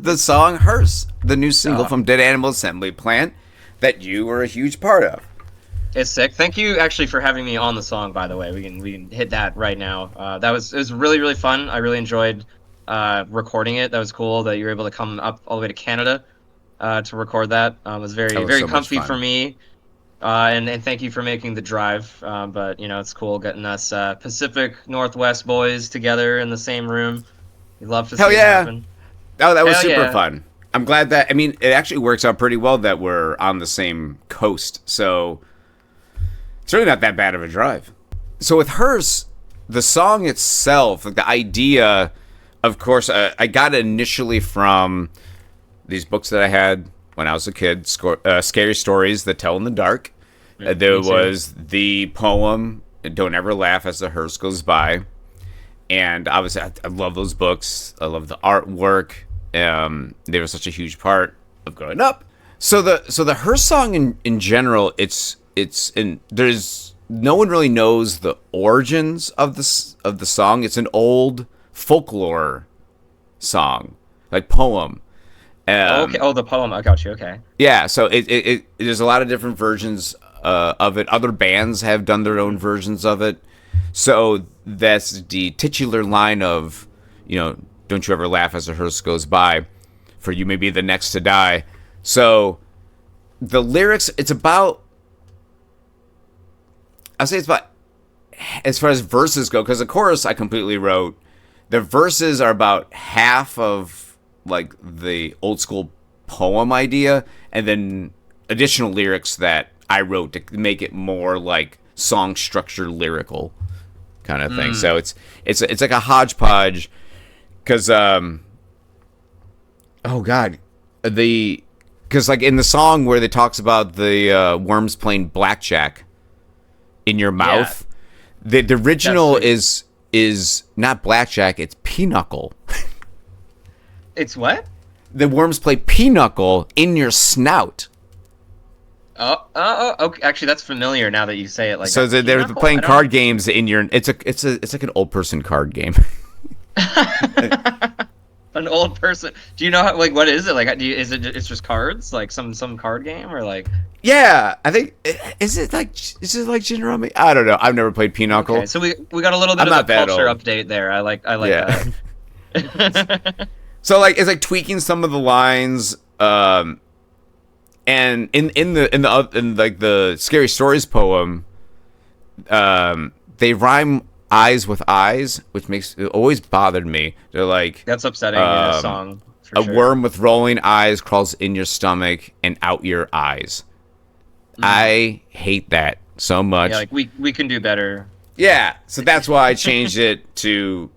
the song Hearse, the new single from Dead Animal Assembly Plant that you were a huge part of. It's sick. Thank you actually for having me on the song, by the way. We can hit that right now. It was really, really fun. I really enjoyed recording it. That was cool that you were able to come up all the way to Canada to record that. It was very, very so comfy for me. And thank you for making the drive. But it's cool getting us Pacific Northwest boys together in the same room. We love to see it happen. Oh, that was super fun. I'm glad that, it actually works out pretty well that we're on the same coast. So it's really not that bad of a drive. So with Hearse, the song itself, like the idea, of course, I got it initially from these books that I had when I was a kid, Scary Stories That Tell in the Dark. There was the poem, Don't Ever Laugh as the Hearse Goes By. And obviously, I love those books. I love the artwork. They were such a huge part of growing up. So the Hearse song in general, there's no one really knows the origins of the song. It's an old folklore song, like poem. Okay. Oh, the poem. I got you. Okay. Yeah. So it there's a lot of different versions of it. Other bands have done their own versions of it. So that's the titular line of, don't you ever laugh as the hearse goes by, for you may be the next to die. So the lyrics, it's about, I'll say it's about, as far as verses go, because the chorus I completely wrote. The verses are about half of like the old school poem idea, and then additional lyrics that I wrote to make it more like song structure lyrical kind of thing. So it's like a hodgepodge, because because like in the song where it talks about the worms playing blackjack in your mouth, the original is not blackjack, it's pinochle. It's what? The worms play pinochle in your snout. Oh, okay. Actually, that's familiar now that you say it like so that. They're playing card games in your. It's like an old person card game. An old person. Do you know how? Like, what is it? Like, it's just cards? Like some card game or like? Yeah, I think is it like gin rummy? I don't know. I've never played pinochle. Okay, so we got a little bit of a culture update there. I like that. So like it's like tweaking some of the lines. And in the Scary Stories poem, they rhyme eyes with eyes, which makes it always bothered me. They're like, that's upsetting in a song. A worm with rolling eyes crawls in your stomach and out your eyes. I hate that so much. Yeah, like we can do better. Yeah, so that's why I changed it to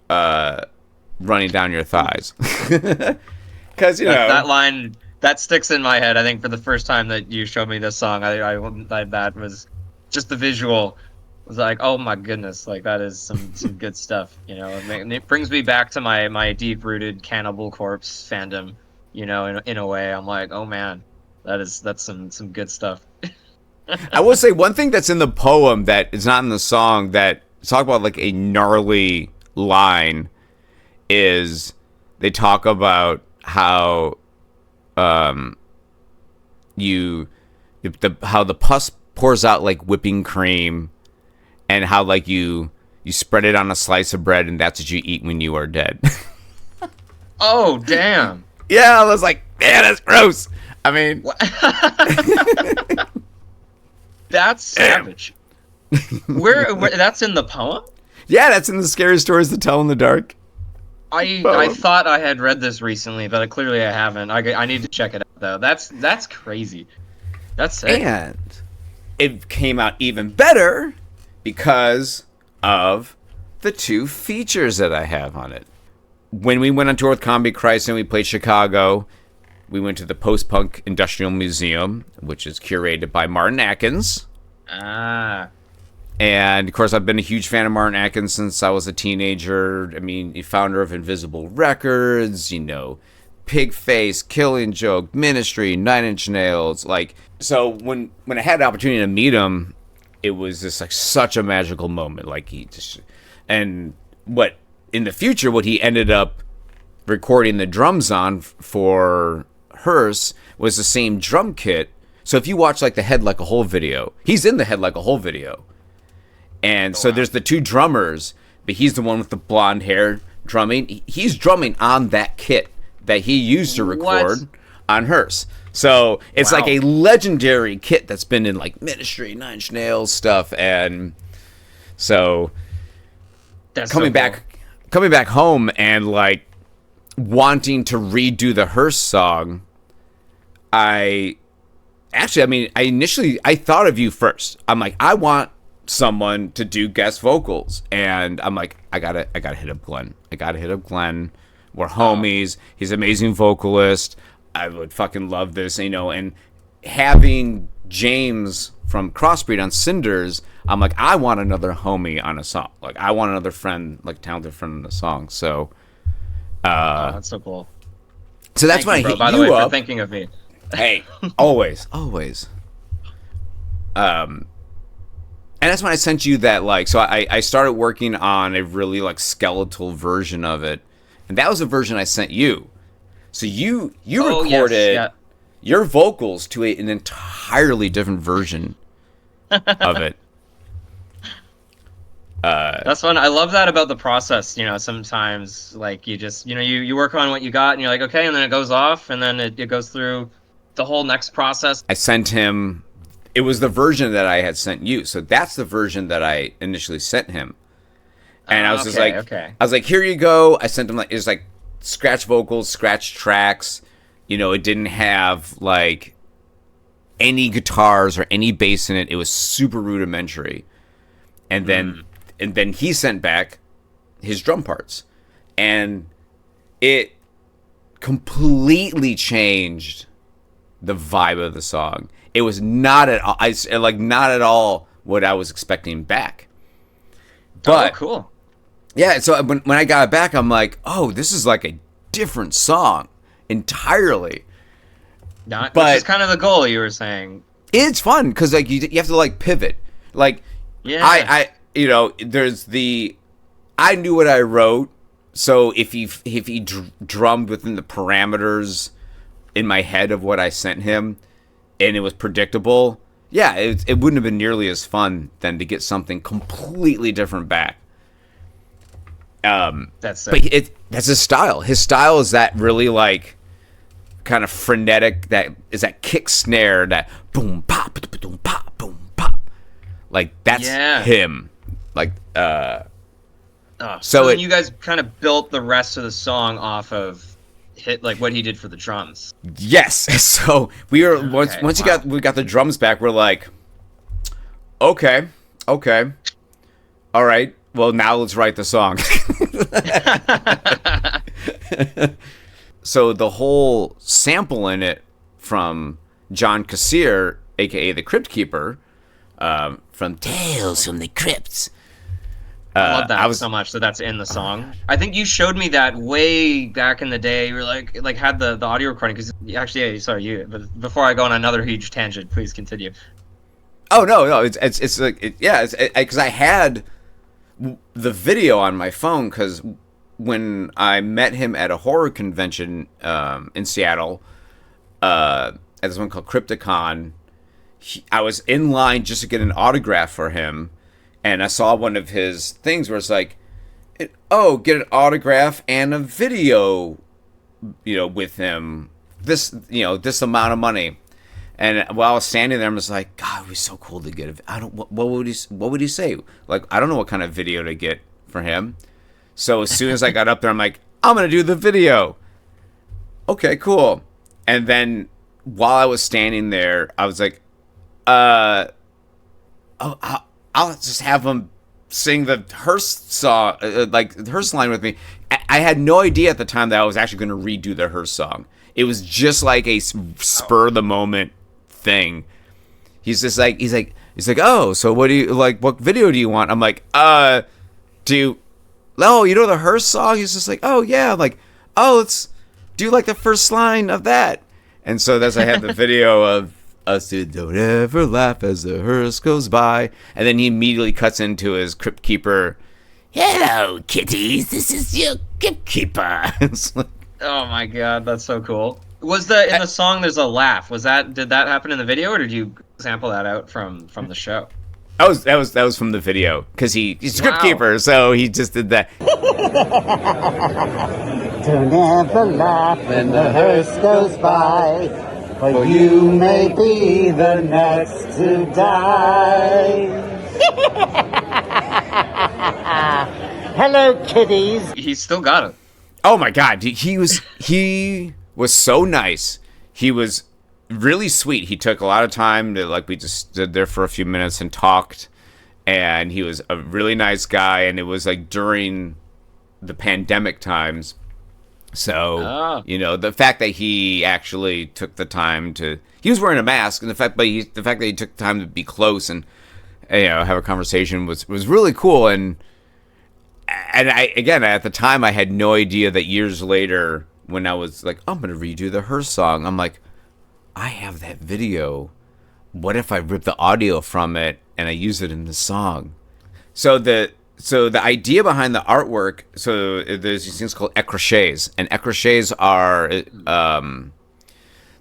running down your thighs. Because that line. That sticks in my head. I think for the first time that you showed me this song, I that was just the visual. Was like, oh my goodness, like that is some good stuff. And it brings me back to my deep rooted Cannibal Corpse fandom. In a way, I'm like, oh man, that's some good stuff. I will say one thing that's in the poem that is not in the song that talk about like a gnarly line is they talk about how. How the pus pours out like whipping cream, and how like you spread it on a slice of bread, and that's what you eat when you are dead. Oh damn! Yeah, I was like, yeah, that's gross. I mean, that's savage. Where that's in the poem? Yeah, that's in the Scary Stories That Tell in the Dark. I thought I had read this recently, but clearly I haven't. I need to check it out though. That's crazy. That's sick. And it came out even better because of the two features that I have on it. When we went on tour with Combi Christ and we played Chicago, we went to the Post-Punk Industrial Museum, which is curated by Martin Atkins. And, of course, I've been a huge fan of Martin Atkins since I was a teenager. I mean, the founder of Invisible Records, Pigface, Killing Joke, Ministry, Nine Inch Nails. So when I had the opportunity to meet him, it was just, such a magical moment. And in the future, what he ended up recording the drums on for Hearse was the same drum kit. So if you watch like the Head Like a Hole video, he's in the Head Like a Hole video. And so there's the two drummers, but he's the one with the blonde hair drumming. He's drumming on that kit that he used to record on Hearse. So it's like a legendary kit that's been in like Ministry, Nine Inch Nails stuff. And so That's coming back home and like wanting to redo the Hearse song, I initially thought of you first. I'm like, I want someone to do guest vocals, and I'm like, I gotta hit up Glen. We're homies. He's an amazing vocalist. I would fucking love this, and having James from Crossbreed on Cinders, I'm like, I want another homie on a song. Like, I want another friend, like talented friend in a song. So, that's so cool. So that's when I hit you up. By the way, for thinking of me. Hey, always. And that's when I sent you that, like, so I started working on a really, like, skeletal version of it. And that was a version I sent you. So you recorded your vocals to an entirely different version of it. That's fun. I love that about the process. Sometimes, like, you just, you work on what you got, and you're like, okay, and then it goes off, and then it goes through the whole next process. I sent him... It was the version that I had sent you. So that's the version that I initially sent him. And I was just like, I was like, here you go. I sent him like, it was like scratch vocals, scratch tracks. It didn't have like any guitars or any bass in it. It was super rudimentary. And then he sent back his drum parts. And it completely changed the vibe of the song. It was not at all what I was expecting back. But cool. Yeah, so when I got it back, I'm like, oh, this is like a different song entirely. Which is kind of the goal you were saying. It's fun because like you have to like pivot. Like I there's the I knew what I wrote, so if he drummed within the parameters in my head of what I sent him, and it was predictable, it wouldn't have been nearly as fun than to get something completely different back. That's his style. His style is that really like kind of frenetic, that is that kick snare, that boom pop, boom pop, boom pop. Like that's him. Like so then you guys kind of built the rest of the song off of like what he did for the drums. Yes. So we were once we got the drums back, we're like, okay, all right. Well, now let's write the song. So the whole sample in it from John Kassir, aka the Crypt Keeper, from Tales from the Crypts. I love that so much that's in the song. I think you showed me that way back in the day. You were like had the audio recording because but before I go on another huge tangent, please continue. Oh no, it's like because I had the video on my phone because when I met him at a horror convention in Seattle, at this one called Crypticon, I was in line just to get an autograph for him. And I saw one of his things where it's like, get an autograph and a video, with him. This amount of money. And while I was standing there, I was like, God, it'd be so cool to get. What would he say? Like, I don't know what kind of video to get for him. So as soon as I got up there, I'm like, I'm gonna do the video. Okay, cool. And then while I was standing there, I was like, I'll just have him sing the Hearse song, like the Hearse line with me. I had no idea at the time that I was actually going to redo the Hearse song. It was just like a spur of the moment thing. He's like, oh, so what do you like? What video do you want? I'm like, the Hearse song? He's just like, oh yeah. I'm like, oh, let's do like the first line of that. And so I have the video of us who don't ever laugh as the hearse goes by. And then he immediately cuts into his Crypt Keeper. Hello, kitties. This is your Crypt Keeper. It's like, Oh my god, that's so cool. Was the in the song there's a laugh? Did that happen in the video, or did you sample that out from the show? That was from the video because he's script keeper, so he just did that. Don't ever laugh when the hearse goes by, for you may be the next to die. Hello, kiddies. He still got it. Oh my god, he was so nice. He was really sweet. He took a lot of time to, like, we just stood there for a few minutes and talked, and he was a really nice guy, and it was like during the pandemic times. So, the fact that he actually took the time he was wearing a mask, and the fact that he took the time to be close and, have a conversation was really cool. And I, again, at the time, I had no idea that years later, when I was like, I'm going to redo the Hearse song, I'm like, I have that video. What if I rip the audio from it and I use it in the song? So the idea behind the artwork, so there's these things called écrachés, and écrachés are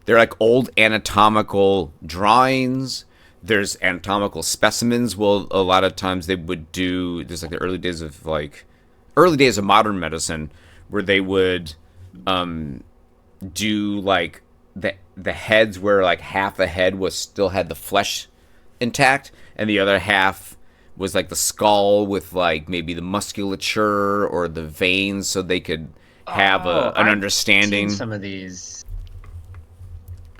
they're like old anatomical drawings. There's anatomical specimens. Well, a lot of times they would do. There's like the early days of modern medicine, where they would do like the heads where like half the head still had the flesh intact, and the other half was like the skull with like maybe the musculature or the veins, so they could have an understanding. I've seen some of these.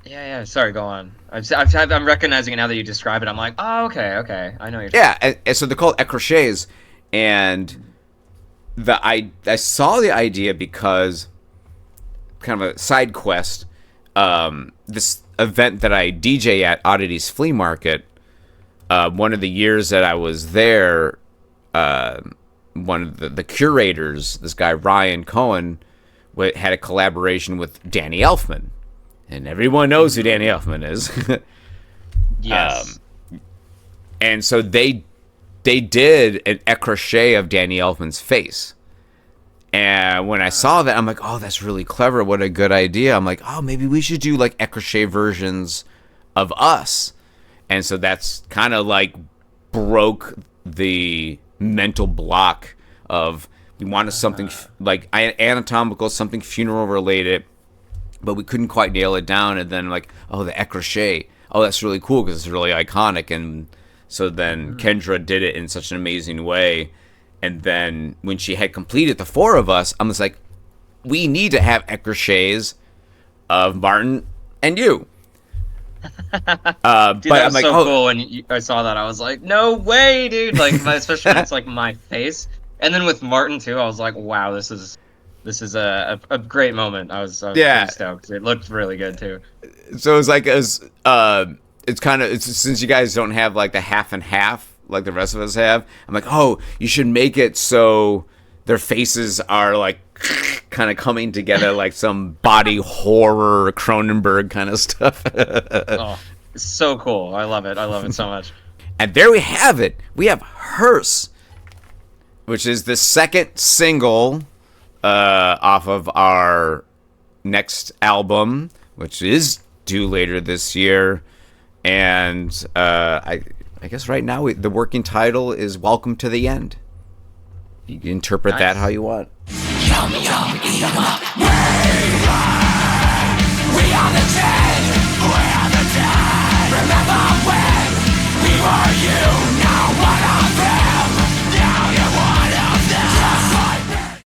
Yeah. Sorry, go on. I'm recognizing it now that you describe it. I'm like, oh, okay. I know what you're talking. And so they're called écrachés, and I saw the idea because kind of a side quest. This event that I DJ at Oddities Flea Market. One of the years that I was there, one of the curators, this guy Ryan Cohen, had a collaboration with Danny Elfman, and everyone knows who Danny Elfman is. Yes. And so they did an écrachet of Danny Elfman's face. And when I saw that, I'm like, oh, that's really clever. What a good idea. I'm like, oh, maybe we should do like écrachet versions of us. And so that's kind of like broke the mental block of we wanted something like anatomical, something funeral related, but we couldn't quite nail it down. And then like, oh, the écrachet. Oh, that's really cool because it's really iconic. And so then Kendra did it in such an amazing way. And then when she had completed the four of us, I'm just like, we need to have écrachets of Martin and you. Dude, that was like, so cool. When I saw that, I was like, no way, dude. Like, especially when it's like my face. And then with Martin too, I was like, wow, this is a great moment. I was pretty stoked. It looked really good too. So it's like it's kind of since you guys don't have like the half and half like the rest of us have, I'm like, oh, you should make it so their faces are like kind of coming together like some body horror Cronenberg kind of stuff. Oh, it's so cool. I love it so much. And there we have it. We have Hearse, which is the second single off of our next album, which is due later this year. And I guess right now the working title is Welcome to the End. You can interpret that how you want. Yum, yum, eat 'em up.